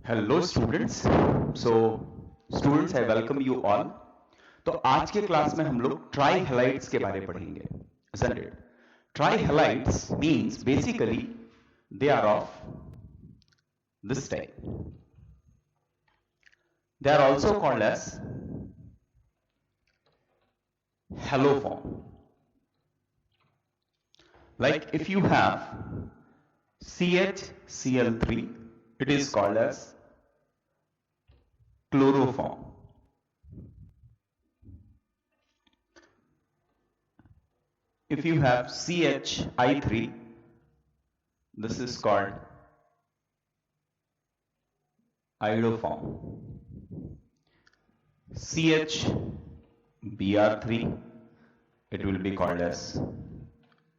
Hello students. So students, I welcome you all. तो आज के क्लास में हम लोग ट्राई हैलाइड्स के बारे में पढ़ेंगे। isn't it? Trihalides means basically they are of this type. They are also called as haloform. Like if you have CHCl3, it is called as chloroform. If you have CHI3, this is called iodoform. CHBr3, it will be called as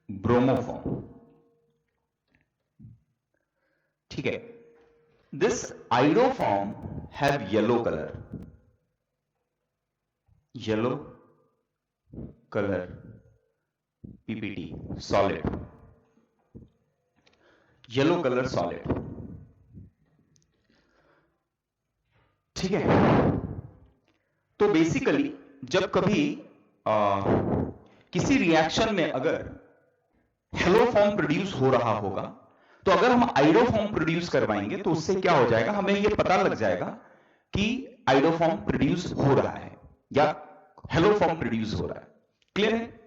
bromoform. ठीक है। This iodoform have yellow color. Yellow color PPT solid. Yellow color solid. ठीक है। तो basically जब कभी किसी reaction में अगर हेलोफॉर्म प्रोड्यूस हो रहा होगा, तो अगर हम आइडोफॉर्म प्रोड्यूस करवाएंगे तो उससे क्या हो जाएगा, हमें यह पता लग जाएगा कि आइडोफॉर्म प्रोड्यूस हो रहा है या हेलोफॉर्म प्रोड्यूस हो रहा है। क्लियर है?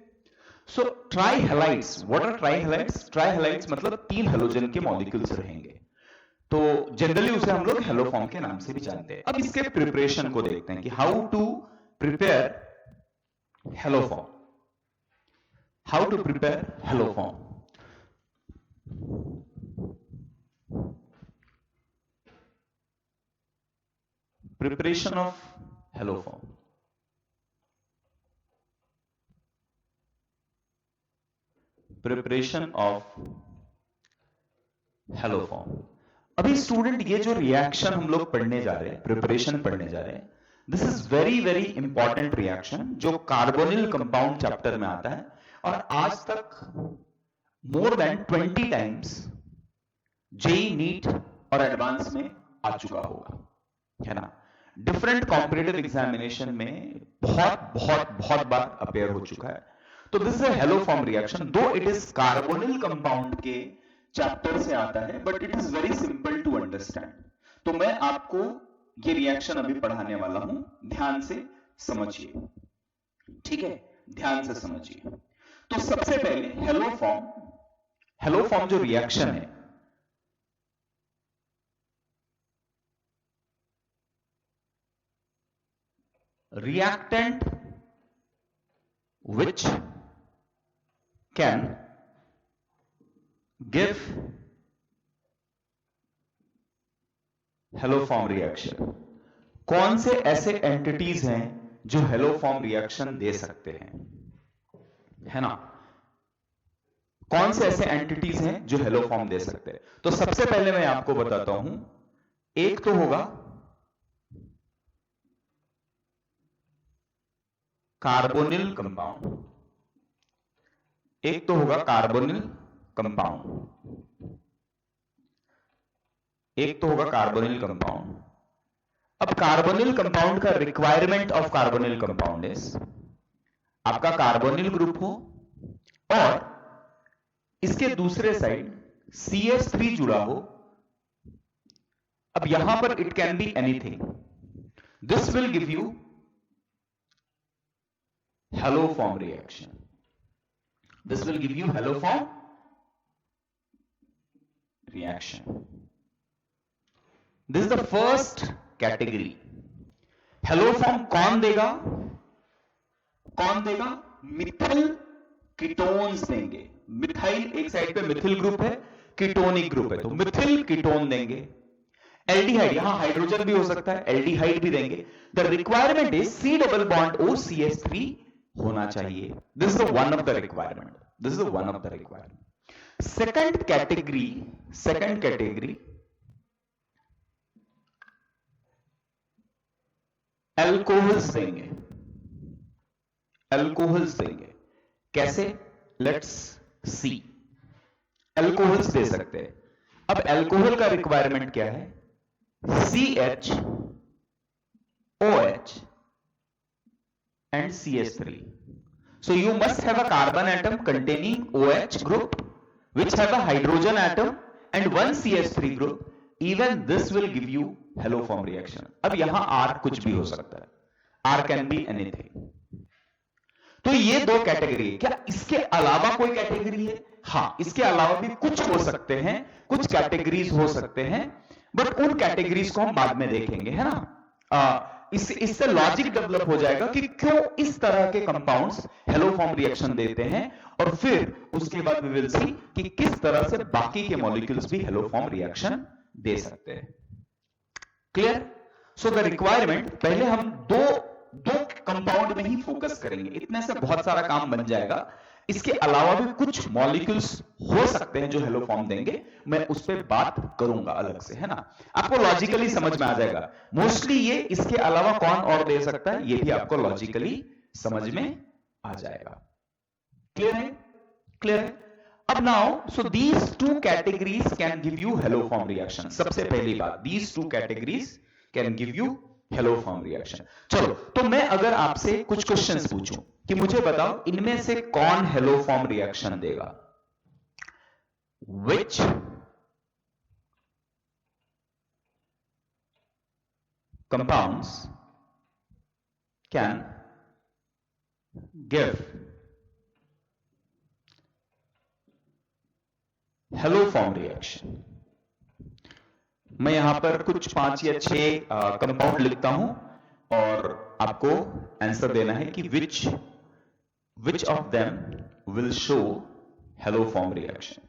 So trihalides, what are trihalides? Trihalides मतलब 3 हेलोजन के मॉलिक्यूल्स रहेंगे, तो जनरली उसे हम लोग हेलोफॉर्म के नाम से भी जानते हैं। अब इसके प्रिपरेशन को देखते हैं कि how to prepare haloform. How to prepare haloform? Preparation of haloform. Preparation of haloform. अभी स्टूडेंट ये जो रिएक्शन हम लोग पढ़ने जा रहे हैं, प्रिपरेशन पढ़ने जा रहे हैं, this is very very important reaction जो कार्बोनिल कंपाउंड चैप्टर में आता है और आज तक more than 20 times JEE NEET और एडवांस में आ चुका होगा, है ना। डिफरेंट कॉम्पिटिटिव एग्जामिनेशन में बहुत बार अपेयर हो चुका है। तो this is a haloform reaction, though it is carbonyl compound के चैप्टर से आता है, but it is very simple to understand. तो मैं आपको ये रिएक्शन अभी पढ़ाने वाला हूं, ध्यान से समझिए, ठीक है, ध्यान से समझिए। तो सबसे पहले हेलोफॉर्म जो रिएक्शन है, reactant which can give haloform reaction. कौन से ऐसे एंटिटीज हैं जो हेलोफॉर्म रिएक्शन दे सकते हैं, है ना। कौन से ऐसे एंटिटीज हैं जो हेलोफॉर्म दे सकते हैं? तो सबसे पहले मैं आपको बताता हूं, एक तो होगा कार्बोनिल कंपाउंड, एक तो होगा कार्बोनिल कंपाउंड, एक तो होगा कार्बोनिल कंपाउंड। अब कार्बोनिल कंपाउंड का requirement of carbonyl compound is आपका कार्बोनिल ग्रुप हो और इसके दूसरे साइड CH3 जुड़ा हो। अब यहां पर it can be anything, this will give you haloform reaction. This will give you haloform reaction. This is the first category. haloform कौन देगा? मिथाइल कीटोन्स देंगे। मिथाइल एक साइड पे मिथिल ग्रुप है, कीटोनिक ग्रुप है, तो मिथिल कीटोन देंगे। Aldehyde, यहां हाइड्रोजन भी हो सकता है, एल्डिहाइड भी देंगे। The requirement is C double bond O CH3 होना चाहिए। This is one of the requirement, this is one of the requirement. Second category alcohols देंगे। कैसे? Let's see. एल्कोहल्स दे सकते हैं। अब एल्कोहल का रिक्वायरमेंट क्या है? CH, OH and CH3. So you must have a carbon atom containing OH group which have a hydrogen atom and one CH3 group. Even this will give you haloform reaction. अब यहां R कुछ भी हो सकता है. R can be anything. तो ये दो कैटेगरी है. क्या इसके अलावा कोई कैटेगरी है? हाँ, इसके अलावा भी कुछ हो सकते हैं, कुछ कैटेगरीज हो सकते हैं, बट उन कैटेगरीज को हम बाद में देखेंगे, है ना. इससे लॉजिक डेवलप हो जाएगा कि क्यों इस तरह के कंपाउंड्स हेलोफॉर्म रिएक्शन देते हैं, और फिर उसके बाद वी विल सी कि किस तरह से बाकी के मॉलिक्यूल्स भी हेलोफॉर्म रिएक्शन दे सकते हैं. क्लियर? सो द रिक्वायरमेंट, पहले हम दो कंपाउंड में ही फोकस करेंगे. इतने से बहुत सारा काम बन जाएगा. इसके अलावा भी कुछ मॉलिक्यूल्स हो सकते हैं जो हेलोफॉर्म देंगे. मैं उस पर बात करूंगा अलग से, है ना. आपको लॉजिकली समझ में आ जाएगा. मोस्टली ये इसके अलावा कौन और दे सकता है, ये भी आपको लॉजिकली समझ में आ जाएगा. क्लियर है? क्लियर है? अब now, so these two categories can give you haloform reaction. सबसे पहली बात, these two categories can give you haloform reaction. चलो, तो मैं अगर आपसे कुछ क्वेश्चंस पूछूं कि मुझे बताओ इनमें से कौन हेलोफॉर्म रिएक्शन देगा. Which compounds can give haloform reaction. मैं यहां पर कुछ 5 या 6 कंपाउंड लिखता हूं और आपको आंसर देना है कि which of them will show haloform reaction.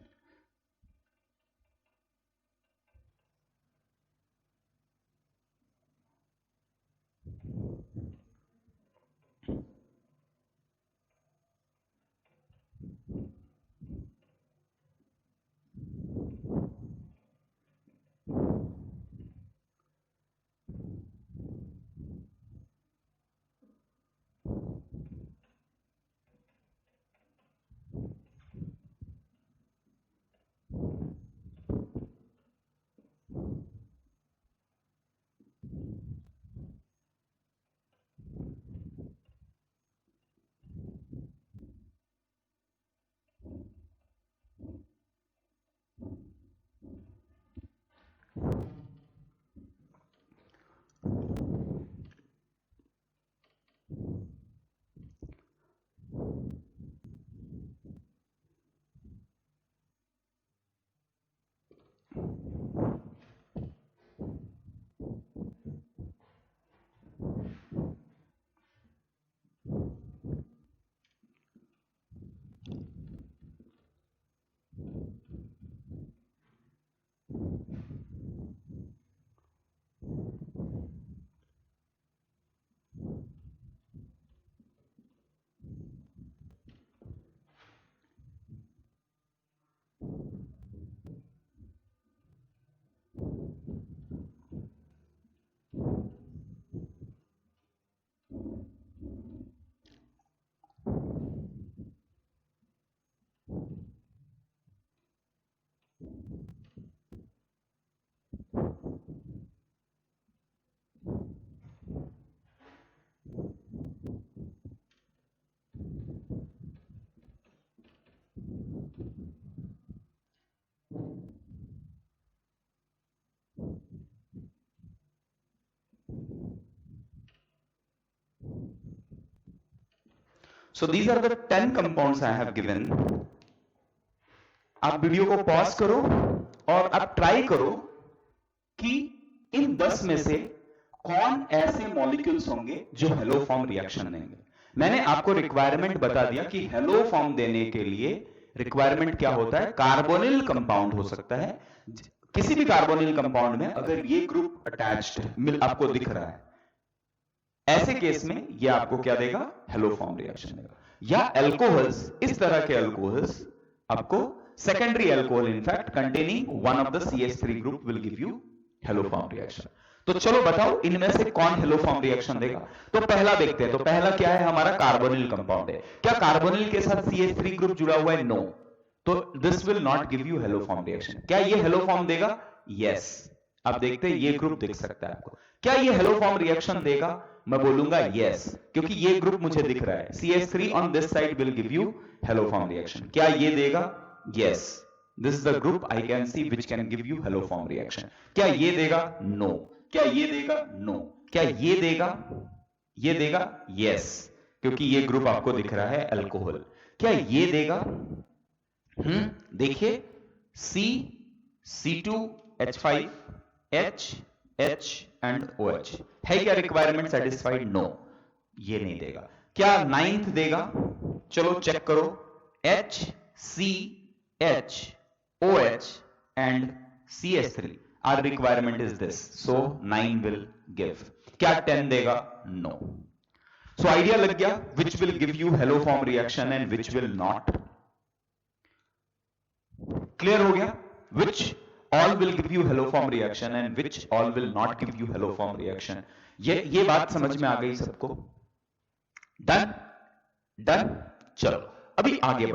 So these are the 10 compounds I have given. आप वीडियो को पॉज करो और आप ट्राई करो कि इन 10 में से कौन ऐसे मॉलिक्यूल्स होंगे जो हेलोफॉर्म रिएक्शन देंगे. मैंने आपको रिक्वायरमेंट बता दिया कि हेलोफॉर्म देने के लिए रिक्वायरमेंट क्या होता है. कार्बोनिल कंपाउंड हो सकता है. किसी भी कार्बोनिल कंपाउंड में अगर ये ग्रुप अटैच्ड आपको दिख रहा है, ऐसे केस में ये आपको क्या देगा, हेलोफॉर्म रिएक्शन देगा. या एल्कोहल्स, इस तरह के एल्कोहल्स आपको secondary alcohol in fact containing one of the CH3 group will give you haloform reaction. तो चलो बताओ इनमें से कौन हेलोफॉर्म रिएक्शन देगा. तो पहला देखते हैं. तो पहला क्या है, हमारा कार्बोनिल कंपाउंड है. क्या कार्बोनिल के साथ CH3 ग्रुप जुड़ा हुआ है? नो. तो this will not give you haloform reaction. क्या ये हेलोफॉर्म देगा? यस. आप देखते हैं ये ग्रुप दिख सकता है आपको। क्या ये हेलो फॉर्म रिएक्शन देगा? मैं बोलूंगा यस, क्योंकि ये ग्रुप मुझे दिख रहा है। CH3 on this side will give you hello form reaction. क्या ये देगा? Yes, this is the group I can see which can give you hello form reaction. क्या ये देगा? नो। क्या ये देगा? नो। क्या ये देगा? ये देगा? यस, क्योंकि ये ग्रुप आपको दिख रहा है अल्कोहल। क्या ये देगा? देखिए C, C2H5, H, H and OH है क्या रिक्वायरमेंट सेटिस्फाइड? नो, ये नहीं देगा। क्या 9th देगा? चलो चेक करो, H, C, H, OH and CH3 our requirement is this, so 9 will give. क्या 10 देगा? No. So idea लग गया which will give you hello form reaction and which will not. Clear हो गया? Which all will give you hello form reaction and which all will not give you hello form reaction. ये बात समझ में आ गई सबको? डन? डन? चलो अभी आगे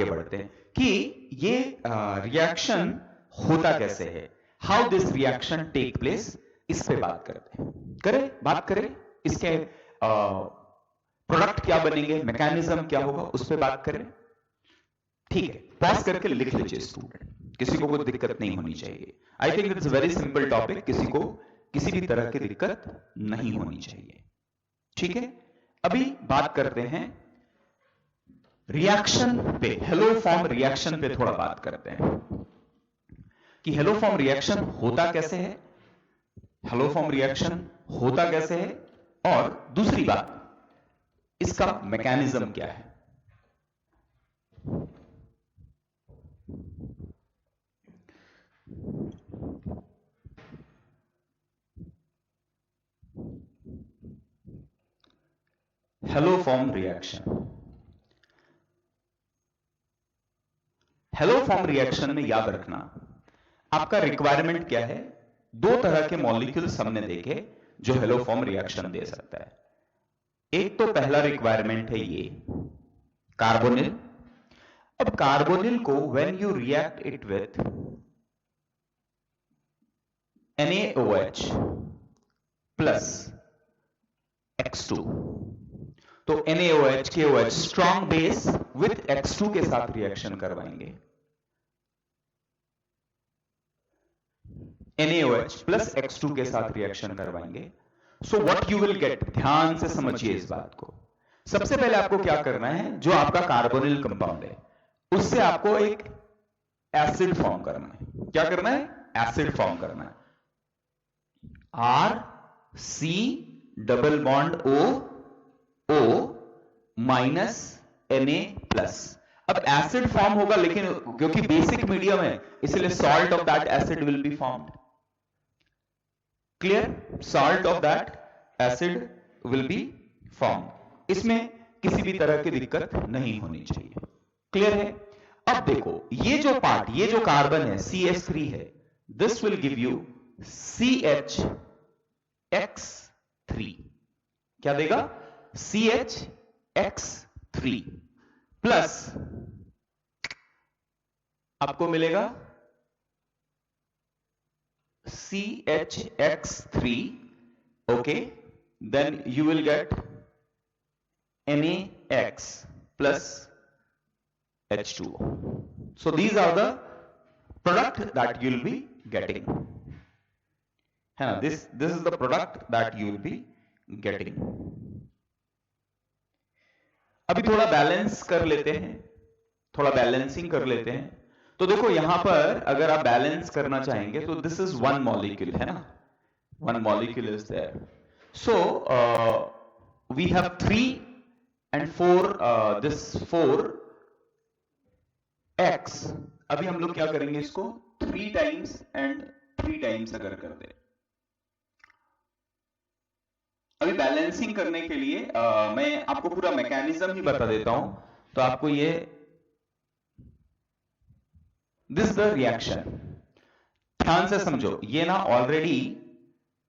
बढ़ते हैं कि ये रिएक्शन होता कैसे है, how this reaction take place, इस पे बात करते हैं। बात करें इसके प्रोडक्ट क्या बनेंगे, मैकेनिज्म क्या होगा, उस पे बात करें। ठीक है, पॉज करके लिख लीजिए स्टूडेंट, किसी को कोई दिक्कत नहीं होनी चाहिए। I think it's very simple topic, किसी को किसी भी तरह की दिक्कत नहीं होनी चाहिए। ठीक है, अभी बात करते हैं रिएक्शन पे, हेलो फॉर्म रिएक्शन पे थोड़ा बात करते हैं कि हेलो फॉर्म रिएक्शन होता कैसे है, हेलो फॉर्म रिएक्शन होता कैसे है, और दूसरी बात इसका मैकेनिज्म क्या है। Hello form reaction, hello form reaction में याद रखना आपका रिक्वायरमेंट क्या है। दो तरह के मॉलिक्यूल्स हमने देखे जो हेलो फॉर्म रिएक्शन दे सकता है। एक तो पहला रिक्वायरमेंट है ये कार्बोनिल। अब कार्बोनिल को when you react it with NaOH plus X2, तो NaOH KOH strong base with X2 के साथ रिएक्शन करवाएंगे। NaOH प्लस X2 के साथ रिएक्शन करवाएंगे। So what you will gate, ध्यान से समझिए इस बात को। सबसे पहले आपको क्या करना है, जो आपका कार्बोनिल कंपाउंड है उससे आपको एक एसिड फॉर्म करना है। क्या करना है? एसिड फॉर्म करना है। RC double bond O minus Na plus. अब एसिड फॉर्म होगा, लेकिन क्योंकि बेसिक मीडियम है इसलिए salt of that acid will be formed. Clear? Salt of that acid will be formed. इसमें किसी भी तरह की दिक्कत नहीं होनी चाहिए। क्लियर है? अब देखो ये जो पार्ट, ये जो कार्बन है CH3 है, this will give you CHX3। क्या देगा? CHX3 प्लस आपको मिलेगा CHX3, okay, then you will get NaX plus H2O. So these are the product that you will be getting. है ना? This is the product that you will be getting. अभी थोड़ा balance कर लेते हैं, थोड़ा बैलेंसिंग कर लेते हैं। तो देखो यहां पर अगर आप बैलेंस करना चाहेंगे तो दिस इज वन मॉलिक्यूल, है ना, one molecule is there. So we have 3 and 4 this 4x। अभी हम लोग क्या करेंगे, इसको 3 times and 3 times अगर कर दे। अभी बैलेंसिंग करने के लिए मैं आपको पूरा मैकेनिज्म ही बता देता हूं, तो आपको ये दिस द रिएक्शन ध्यान से समझो। ये ना ऑलरेडी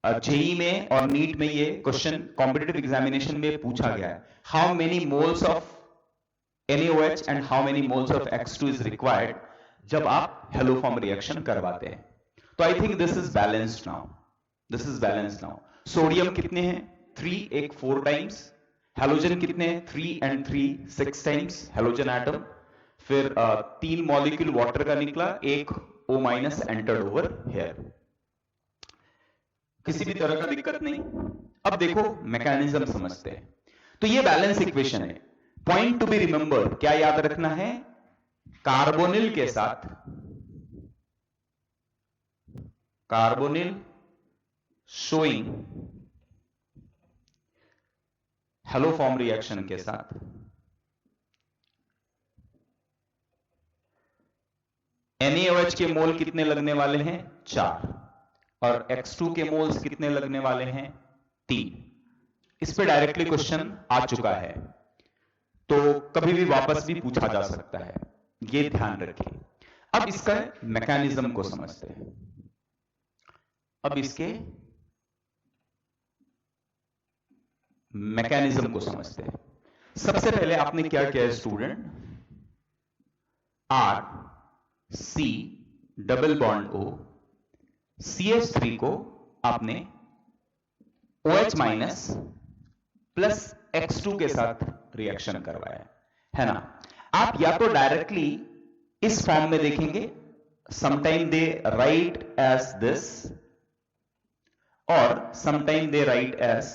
जेई में और नीट में ये क्वेश्चन कॉम्पिटिटिव एग्जामिनेशन में पूछा गया है। How many moles of NaOH and how many moles of X2 is required जब आप हेलो फॉर्म रिएक्शन करवाते हैं। तो I think this is balanced now, this is balanced now. Sodium कितने हैं 3, एक 4 टाइम्स, हेलोजन कितने हैं 3 and 3 6 टाइम्स हेलोजन एटम, फिर 3 मॉलिक्यूल वाटर का निकला, एक O minus entered over here, किसी भी तरह का दिक्कत नहीं। अब देखो मैकेनिज्म समझते हैं। तो ये बैलेंस इक्वेशन है। पॉइंट टू बी रिमेंबर, क्या याद रखना है, कार्बोनिल के साथ, कार्बोनिल शोइंग हेलोफॉर्म रिएक्शन के साथ NaOH के मोल कितने लगने वाले हैं 4, और X2 के मोल्स कितने लगने वाले हैं 3। इस पे डायरेक्टली क्वेश्चन आ चुका है, तो कभी भी वापस भी पूछा जा सकता है, ये ध्यान रखिए। अब इसका मैकेनिज्म को समझते हैं। अब इसके मैकेनिज्म को समझते हैं। सबसे पहले आपने क्या किया है student, R C double bond O CH3 को आपने OH माइनस प्लस X2 के साथ रिएक्शन करवाया है ना। आप या तो डायरेक्टली इस फॉर्म में देखेंगे, sometime they write as this और sometime they write as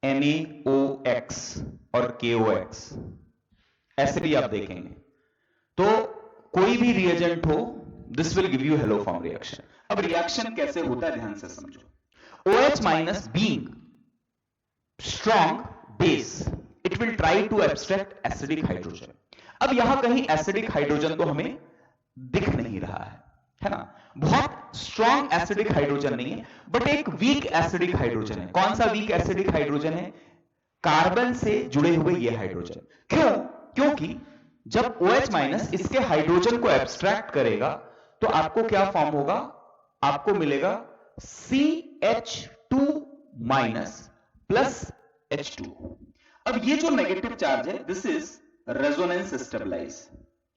NaOX और KOX, ऐसे भी आप देखेंगे। तो कोई भी रिएजेंट हो, this will give you haloform reaction. अब रिएक्शन कैसे होता है ध्यान से समझो। OH minus being strong base, it will try to abstract acidic hydrogen. अब यहां कहीं एसिडिक हाइड्रोजन तो हमें दिख नहीं रहा है ना, बहुत स्ट्रॉन्ग एसिडिक हाइड्रोजन नहीं है, बट एक वीक एसिडिक हाइड्रोजन है। कौन सा वीक एसिडिक हाइड्रोजन है, कार्बन से जुड़े हुए ये हाइड्रोजन। क्यों, क्योंकि जब OH माइनस इसके हाइड्रोजन को एब्स्ट्रैक्ट करेगा तो आपको क्या फॉर्म होगा, आपको मिलेगा CH2 माइनस प्लस H2। अब ये जो नेगेटिव चार्ज है, दिस इज रेजोनेंस स्टेबलाइज,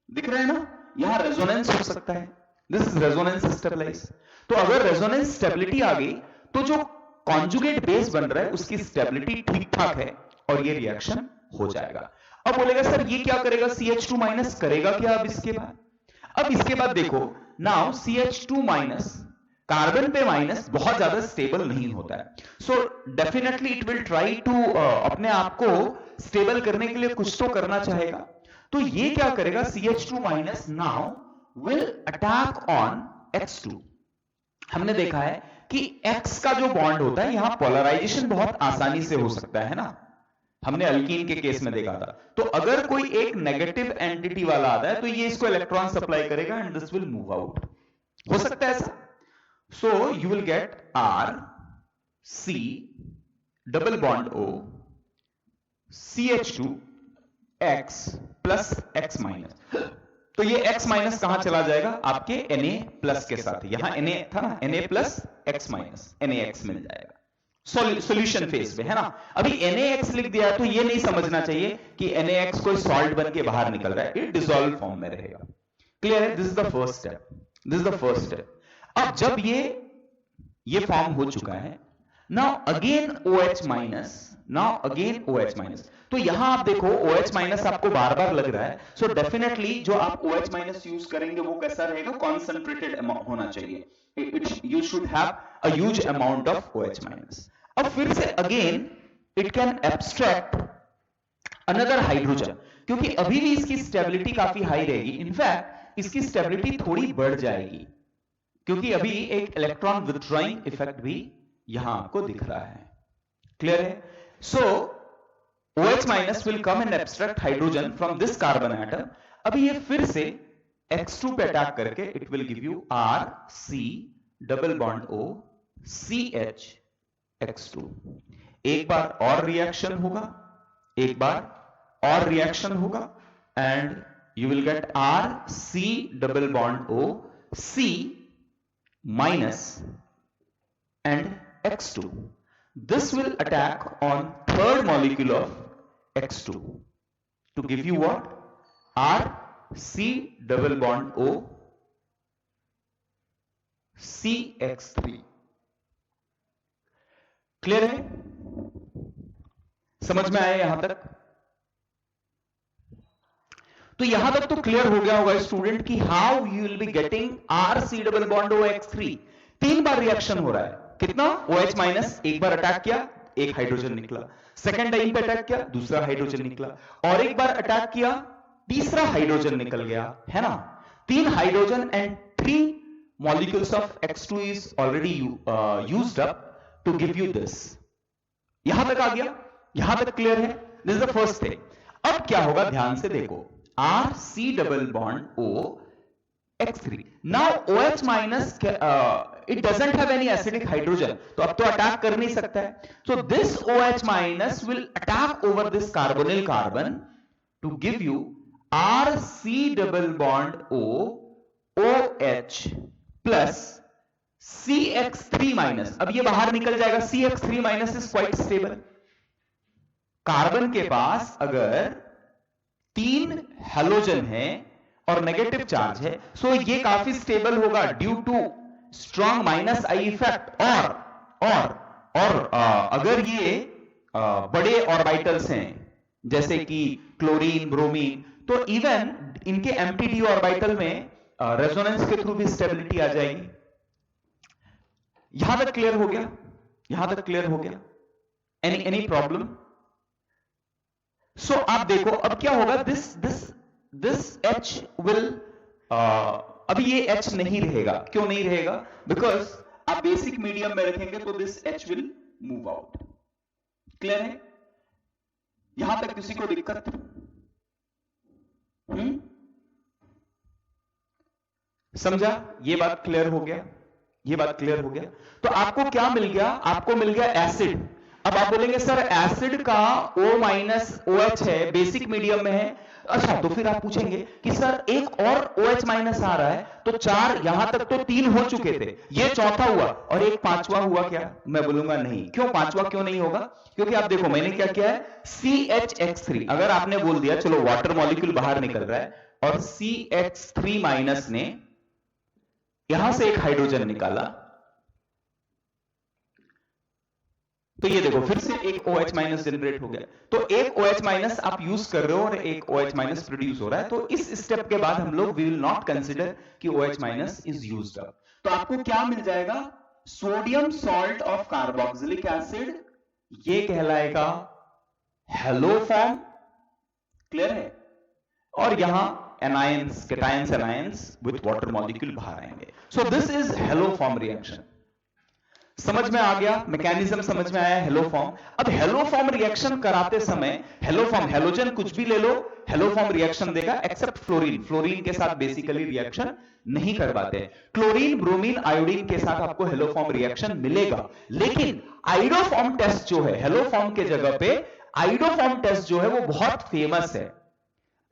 दिख रहा है ना, यहां रेजोनेंस हो सकता है, दिस इज रेजोनेंस स्टेबलाइज। तो अगर रेजोनेंस स्टेबिलिटी आ गई तो जो कॉन्जुगेट बेस बन रहा है उसकी स्टेबिलिटी ठीक ठाक है और ये रिएक्शन हो जाएगा। अब बोलेगा सर ये क्या करेगा, CH2 माइनस करेगा क्या अब इसके बाद। अब इसके बाद देखो, नाउ CH2 माइनस कार्बन पे माइनस बहुत ज्यादा स्टेबल नहीं होता है, so definitely it will try to अपने आप को स्टेबल करने के लिए कुछ तो करना चाहेगा। तो ये क्या करेगा, CH2 minus now will attack on X2। हमने देखा है कि X का जो बॉन्ड होता है, यहां पोलराइजेशन बहुत आसानी से हो सकता है ना, हमने अल्कीन के केस में देखा था। तो अगर कोई एक नेगेटिव एंटिटी वाला आता है तो ये इसको इलेक्ट्रॉन सप्लाई करेगा and this will move out, हो सकता है ऐसा। So you will gate R C double bond O CH2 X plus X minus. तो ये X माइनस कहां चला जाएगा, आपके Na प्लस के साथ, यहां Na था ना, Na plus X minus NaX मिल जाएगा सॉल्यूशन फेज पे, है ना। अभी NaX लिख दिया तो ये नहीं समझना चाहिए कि NaX कोई सॉल्ट बन के बाहर निकल रहा है, ये डिसॉल्व फॉर्म में रहेगा। क्लियर है, this is the first step, this is the first step. अब जब ये फॉर्म हो चुका है, now again OH minus, now again OH minus. तो यहां आप देखो OH माइनस आपको बार बार लग रहा है, सो डेफिनेटली जो आप OH माइनस यूज करेंगे वो कैसा रहेगा, कॉन्सेंट्रेटेड होना चाहिए, you should have a huge amount of OH minus। अब फिर से again it can abstract another hydrogen, क्योंकि अभी भी इसकी स्टेबिलिटी काफी हाई रहेगी, इनफैक्ट इसकी स्टेबिलिटी थोड़ी बढ़ जाएगी, क्योंकि अभी एक इलेक्ट्रॉन विथड्रॉइंग इफेक्ट भी यहां आपको दिख रहा है। क्लियर है, सो OH minus will come and abstract hydrogen from this carbon atom। अभी ये फिर से X2 पे अटैक करके it will give you R C double bond O CH X2। एक बार और रिएक्शन होगा, एक बार और रिएक्शन होगा and you will gate R C double bond O C minus and X2। This will attack on third molecule of X2 to give you what, R C double bond O CH3। Clear है? समझ में आया यहां तक? तो यहां तक तो क्लियर हो गया होगा स्टूडेंट कि how you will be getting RC double bond OX3। 3 bar reaction हो रहा है, कितना? OH माइनस एक बार अटैक किया, एक हाइड्रोजन निकला, सेकंड डाइन पे अटैक किया, दूसरा हाइड्रोजन निकला, और एक बार अटैक किया, तीसरा हाइड्रोजन निकल गया, है ना? 3 hydrogen and 3 molecules of X2 is already used up to give you this। यहां तक आ गया? यहां तक क्लियर है? This is the first thing. अब क्या होगा, ध्यान से देखो, RC double bond OX3। Now OH minus it doesn't have any acidic hydrogen, तो अब तो अटैक कर नहीं सकता है। So this OH minus will attack over this carbonyl carbon to give you RC double bond OH plus CH3 minus. अब ये बाहर निकल जाएगा, CH3 minus is quite stable. Carbon के पास अगर 3 हैलोजन है और नेगेटिव चार्ज है, सो ये काफी स्टेबल होगा due to strong minus I effect. और अगर ये बड़े ऑर्बिटल्स हैं जैसे कि क्लोरीन, ब्रोमीन, तो इवन इनके एम्प्टी ऑर्बिटल में रेजोनेंस के थ्रू भी स्टेबिलिटी आ जाएगी। यहां तक क्लियर हो गया? यहां तक क्लियर हो गया? Any problem? सो आप देखो अब क्या होगा, दिस H विल अभी ये H नहीं रहेगा। क्यों नहीं रहेगा? बिकॉज आप बेसिक मीडियम में रखेंगे तो this H will move out. Clear है? यहां तक किसी को दिक्कत? समझा? ये बात क्लियर हो गया? ये बात क्लियर हो गया? तो आपको क्या मिल गया? आपको मिल गया एसिड। अब आप बोलेंगे सर एसिड का O माइनस OH है, बेसिक मीडियम में है। अच्छा, तो फिर आप पूछेंगे कि सर एक और OH माइनस आ रहा है, तो 4, यहां तक तो 3 हो चुके थे, ये चौथा हुआ और एक पांचवा हुआ क्या? मैं बोलूंगा नहीं। क्यों पांचवा क्यों नहीं होगा? क्योंकि आप देखो मैंने क्या किया है, CHX3। अगर आपने बोल दिया चलो वाटर मॉलिक्यूल बाहर निकल रहा है और CH3 माइनस ने यहां से एक हाइड्रोजन निकाला, तो ये देखो फिर से एक OH माइनस जनरेट हो गया। तो एक OH माइनस आप यूज कर रहे हो और एक OH माइनस प्रोड्यूस हो रहा है। तो इस स्टेप के बाद हम लोग वी विल नॉट कंसीडर कि OH minus is used up. तो आपको क्या मिल जाएगा? Sodium salt of carboxylic acid, ये कहलाएगा हेलो फॉर्म। क्लियर है? और यहां anions, cations, anions with water molecule बाहर आएंगे। सो this is hello form reaction. समझ में आ गया? मैकेनिज्म समझ में आया? Hello form. अब हेलो फॉर्म रिएक्शन कराते समय हेलो फॉर्म, हेलोजन कुछ भी ले लो, हेलो फॉर्म रिएक्शन देगा एक्सेप्ट फ्लोरीन। फ्लोरीन के साथ बेसिकली रिएक्शन नहीं करवाते। क्लोरीन, ब्रोमीन, आयोडीन के साथ आपको हेलो फॉर्म रिएक्शन मिलेगा। लेकिन आइडोफॉर्म टेस्ट जो है, हेलो फॉर्म के जगह पे आइडोफॉर्म टेस्ट जो है वो बहुत फेमस है।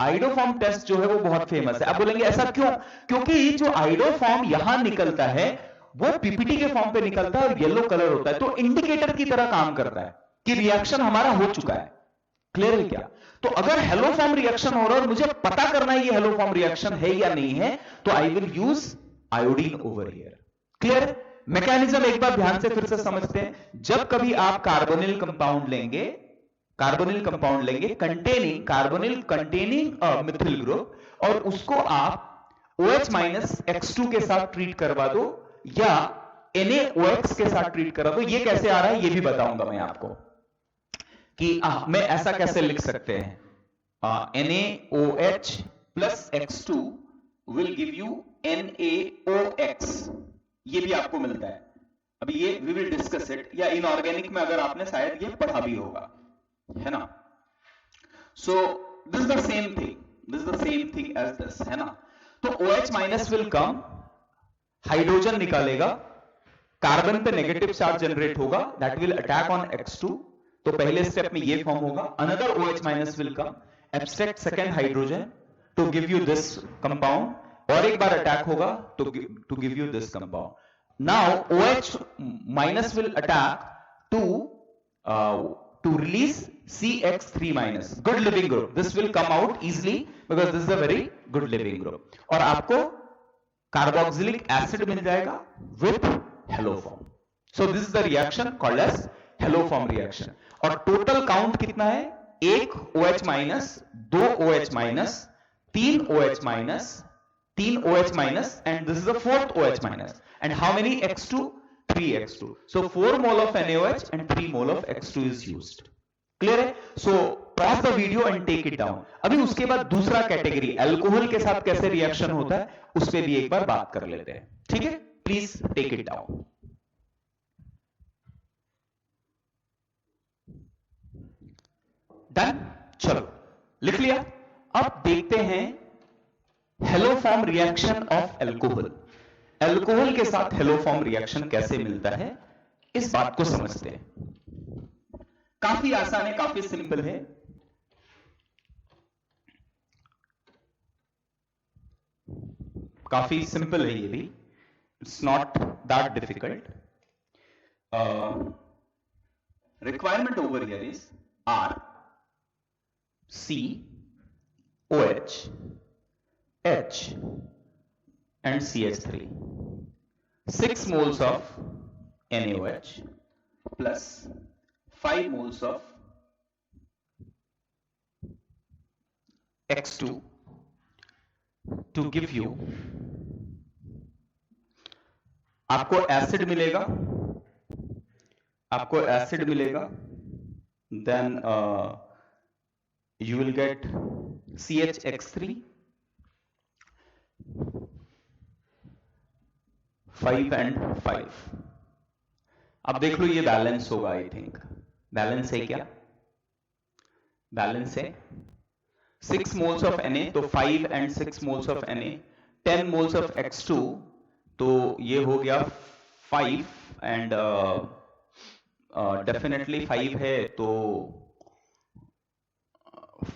आइडोफॉर्म टेस्ट जो है वो बहुत फेमस है। आप बोलेंगे ऐसा क्यों? क्योंकि जो आइडोफॉर्म यहां निकलता है वो पीपीटी के फॉर्म पे निकलता है और येलो कलर होता है, तो इंडिकेटर की तरह काम करता है कि रिएक्शन हमारा हो चुका है। क्लियर है क्या? तो अगर हेलो फॉर्म रिएक्शन हो रहा है और मुझे पता करना है ये हेलो फॉर्म रिएक्शन है या नहीं है, तो I will use iodine over here. Clear? Mechanism एक बार ध्यान से फिर से समझते हैं। जब कभी आप कार्बोनिल कंपाउंड लेंगे, कंटेनिंग मिथिल ग्रुप, और उसको आप OH माइनस X2 के साथ ट्रीट करवा दो या NaOH के साथ ट्रीट करा दो। ये कैसे आ रहा है ये भी बताऊंगा मैं आपको कि मैं ऐसा कैसे लिख सकते हैं। NaOH plus X2 will give you NaOX, ये भी आपको मिलता है। अभी ये वी विल डिस्कस इट, या इनऑर्गेनिक में अगर आपने शायद ये पढ़ा भी होगा, है ना। So this is the same thing as this, है ना। तो OH minus will come, hydrogen निकालेगा, कार्बन पे नेगेटिव चार्ज जनरेट होगा, that will attack on X2। तो पहले स्टेप में ये फॉर्म होगा, another OH minus will come, abstract second hydrogen to give you this compound, और एक बार अटैक होगा to give you this compound. Now OH minus will attack to release CH3 minus, good living group. This will come out easily because this is a very good living group. और आपको carboxylic acid मिल जाएगा with haloform. So this is the reaction called as haloform reaction. और total count कितना है? एक OH minus, दो OH minus, तीन OH माइनस, तीन OH minus, and this is the fourth OH minus. And how many X2? 3X2. So 4 mole of NaOH and 3 mole of X2 is used. Clear है? So pause the video and take it down. अभी उसके बाद दूसरा category alcohol के साथ कैसे reaction होता है उस पे भी एक बार बात कर लेते हैं। ठीक है, please take it down. Done, चलो लिख लिया। अब देखते हैं haloform reaction of alcohol. Alcohol के साथ हेलोफॉर्म रिएक्शन कैसे मिलता है इस बात को समझते हैं। काफी आसान है, काफी सिंपल है। काफी सिंपल है ये भी, it's not that difficult. Requirement over here is R C OH H and CH3, 6 moles of NaOH plus 5 moles of X2 to give you, आपको एसिड मिलेगा, आपको एसिड मिलेगा, then you will get CHX3, 5 and 5। अब देख लो ये balance होगा, I think balance है क्या? बैलेंस है 6 moles of Na, तो 5 and 6 moles of Na, 10 moles of X2, तो ये हो गया 5 and डेफिनेटली 5 है, तो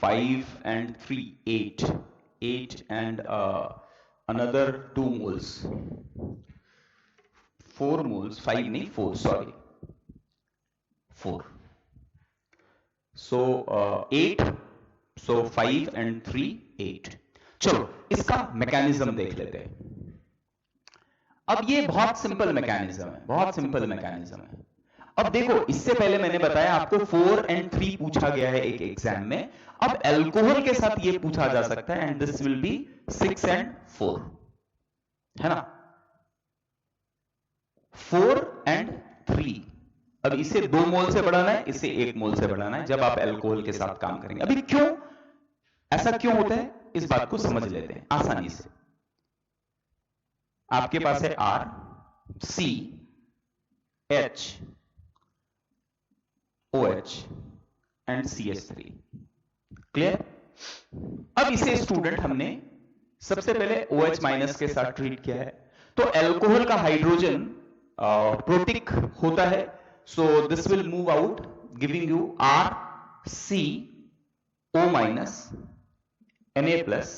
5 and 3 8 and another 2 moles, 4 moles, 5 नहीं 4, sorry 4, so 8, so 5 and 3 8। चलो इसका मैकेनिज्म देख लेते हैं। अब ये बहुत सिंपल मैकेनिज्म है, बहुत सिंपल मैकेनिज्म है। अब देखो इससे पहले मैंने बताया आपको 4 and 3 पूछा गया है एक एग्जाम में, अब अल्कोहल के साथ ये पूछा जा सकता है, and this will be 6 and 4, है ना, 4 and 3। अब इसे 2 मोल से बढ़ाना है, इसे 1 मोल से बढ़ाना है जब आप अल्कोहल के साथ काम करेंगे। अभी क्यों ऐसा क्यों होता है इस बात को समझ लेते हैं आसानी से। आपके पास है R C H OH and CH3, clear. अब इसे स्टूडेंट हमने सबसे पहले OH माइनस के साथ ट्रीट किया है, तो अल्कोहल का हाइड्रोजन प्रोटिक होता है, so this will move out giving you R C O minus Na plus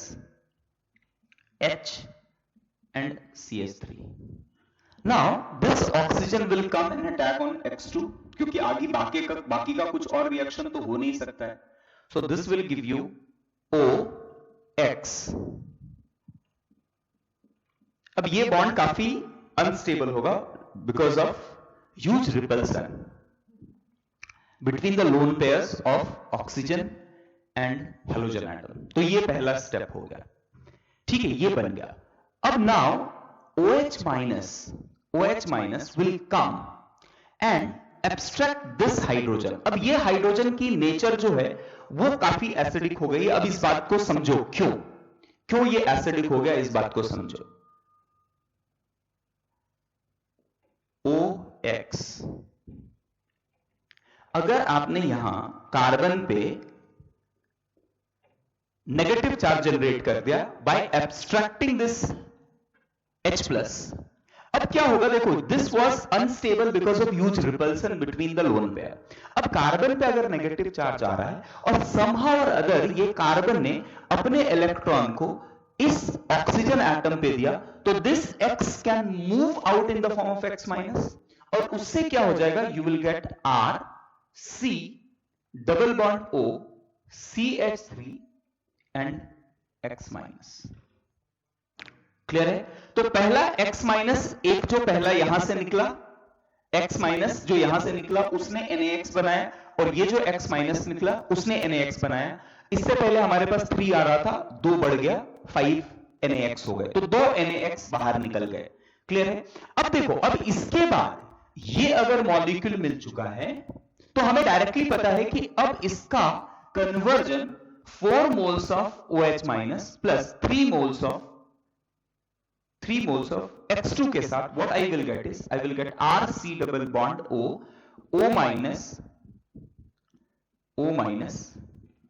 H and CH3। Now this oxygen will come and attack on X2, क्योंकि आगे बाकी का कुछ और रिएक्शन तो हो नहीं सकता है, so this will give you OX। अब ये बॉन्ड काफी अनस्टेबल होगा because of huge repulsion between the lone pairs of oxygen and halogen atom. तो ये पहला स्टेप हो गया, ठीक है, ये बन गया। अब now OH minus will come and abstract this hydrogen. अब ये हाइड्रोजन की नेचर जो है वो काफी एसिडिक हो गई। अब इस बात को समझो क्यों ये एसिडिक हो गया, इस बात को समझो। OX, अगर आपने यहां कार्बन पे नेगेटिव चार्ज जनरेट कर दिया बाय एब्स्ट्रैक्टिंग दिस H प्लस, अब क्या होगा देखो, this was unstable because of huge repulsion between the lone pair. अब कार्बन पे अगर नेगेटिव चार्ज आ रहा है और समहाउ और अदर ये कार्बन ने अपने इलेक्ट्रॉन को इस ऑक्सीजन एटम पे दिया, तो this X can move out in the form of X minus, और उससे क्या हो जाएगा, you will gate R C double bond O CH3 and X minus. Clear है? तो तो पहला x माइनस एक जो पहला यहां से निकला, x माइनस जो यहां से निकला उसने NaX बनाया, और ये जो x माइनस निकला उसने NaX बनाया। इससे पहले हमारे पास 3 आ रहा था, 2 बढ़ गया 5 NaX हो गए, तो 2 NaX बाहर निकल गए। क्लियर है? अब देखो, अब इसके बाद ये अगर मॉलिक्यूल मिल चुका है तो हमें डायरेक्टली पता है कि अब इसका conversion 4 moles of OH minus plus 3 moles of X2 के साथ what I will get is I will get RC double bond O minus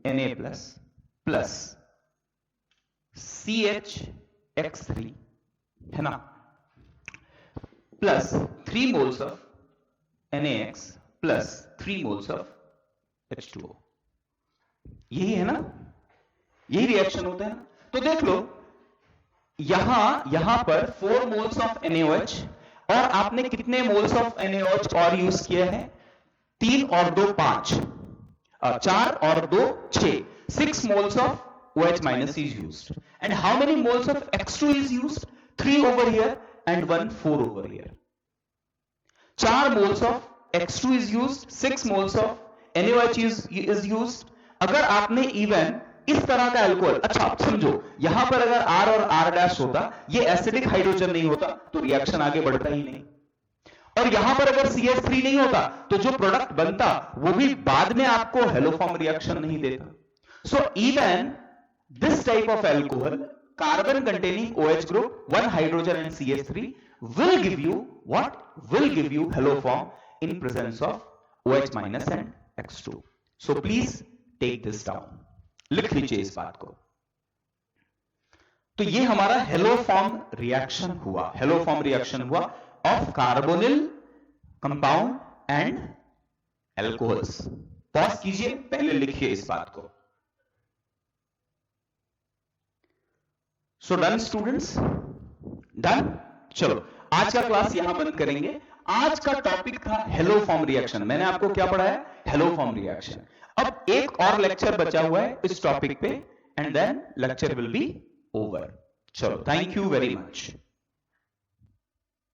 Na plus CHX3 है ना, plus 3 moles of NaX plus 3 moles of H2O। यही है ना, यही reaction होता है ना। तो देख लो, यहां पर 4 मोल्स ऑफ NaOH, और आपने कितने मोल्स ऑफ NaOH और यूज किया है? 3 और 2 5, 4 और 2 6, 6 moles of OH minus is used. And how many moles of X2 is used? 3 over here and 1 4 over here. 4 moles of X2 is used, 6 moles of NaOH is used. अगर आपने even इस तरह का alcohol, अच्छा आप समझो, यहां पर अगर R और R डैश होता, ये एसिडिक हाइड्रोजन नहीं होता तो रिएक्शन आगे बढ़ता ही नहीं, और यहां पर अगर CH3 नहीं होता तो जो प्रोडक्ट बनता वो भी बाद में आपको हेलोफॉर्म रिएक्शन नहीं देता। So even this type of alcohol, carbon containing OH group, 1 hydrogen and CH3 will give you what? Will give you haloform in presence of OH minus and X2. So please take this down. लिख लीजिए इस बात को। तो ये हमारा haloform reaction हुआ of carbonyl compound and alcohols. Pause कीजिए, पहले लिखिए इस बात को। So done students, done. चलो आज का क्लास यहां बंद करेंगे। आज का टॉपिक था हेलोफॉर्म रिएक्शन। मैंने आपको क्या पढ़ाया? Haloform reaction. अब एक और लेक्चर बचा हुआ है इस टॉपिक पे, and then lecture will be over. चलो, थैंक यू वेरी मच।